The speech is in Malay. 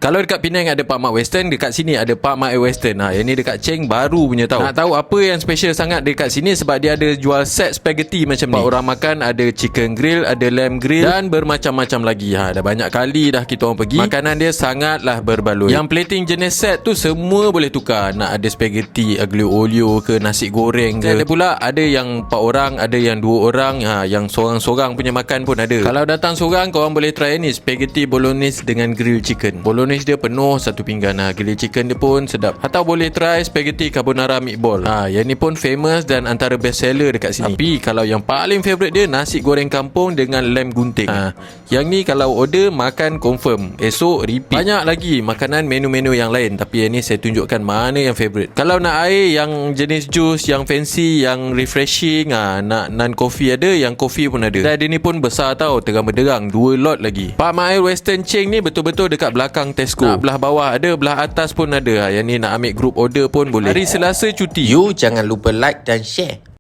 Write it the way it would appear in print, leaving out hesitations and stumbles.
Kalau dekat Penang ada Pak Mat Western, dekat sini ada Pak Mat Western. Yang ni dekat Cheng baru punya tahu. Nak tahu apa yang special sangat dekat sini sebab dia ada jual set spaghetti macam ni. Orang makan ada chicken grill, ada lamb grill dan bermacam-macam lagi. Dah banyak kali dah kita orang pergi. Makanan dia sangatlah berbaloi. Yang plating jenis set tu semua boleh tukar. Nak ada spaghetti aglio olio ke nasi goreng ke. Ada pula ada yang 4 orang, ada yang 2 orang. Yang seorang-seorang punya makan pun ada. Kalau datang seorang, korang boleh try ni spaghetti bolognese dengan grill chicken. Bolognese dia penuh satu pinggan. Grill chicken dia pun sedap. Atau boleh try spaghetti carbonara meatball. Yang ni pun famous dan antara best seller dekat sini. Tapi kalau yang paling favourite dia nasi goreng kampung dengan lamb gunting. Yang ni kalau order makan confirm. Esok repeat. Banyak lagi makanan menu-menu yang lain, tapi yang ni saya tunjukkan mana yang favourite. Kalau nak air yang jenis jus, yang fancy, yang refreshing, nak non coffee ada, yang coffee pun ada. Dan dia ni pun besar tau, terang benderang, 2 lot lagi. Pak Mat Western Cheng ni betul-betul dekat belakang Tesco. Belah bawah ada, belah atas pun ada. Yang ni nak ambil group order pun boleh. Hari Selasa cuti. You jangan lupa like dan share.